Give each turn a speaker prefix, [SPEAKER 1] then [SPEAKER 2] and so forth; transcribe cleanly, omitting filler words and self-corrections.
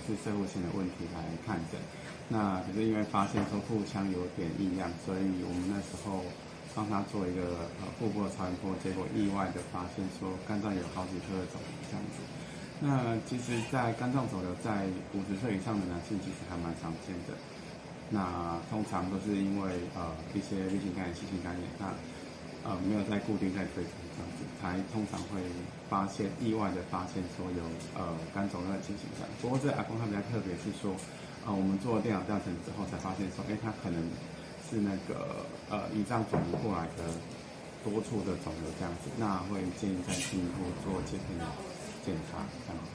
[SPEAKER 1] 是摄护腺的问题来看诊。那可是因为发现说腹腔有点异样，所以我们那时候帮他做一个腹部的超音波，结果意外的发现说肝脏有好几颗的肿瘤这样子。那其实，在肝脏肿瘤在50岁以上的男性其实还蛮常见的。那通常都是因为一些 B 型肝炎、C 型肝炎，那没有在固定在推崇这样子，才通常会意外的发现说有肝肿瘤的情形上。不过这阿公他比较特别是说，我们做了电脑断层之后才发现说，他可能是那个胰脏转移过来的多处的肿瘤这样子，那会建议再进一步做切片的检查这样子。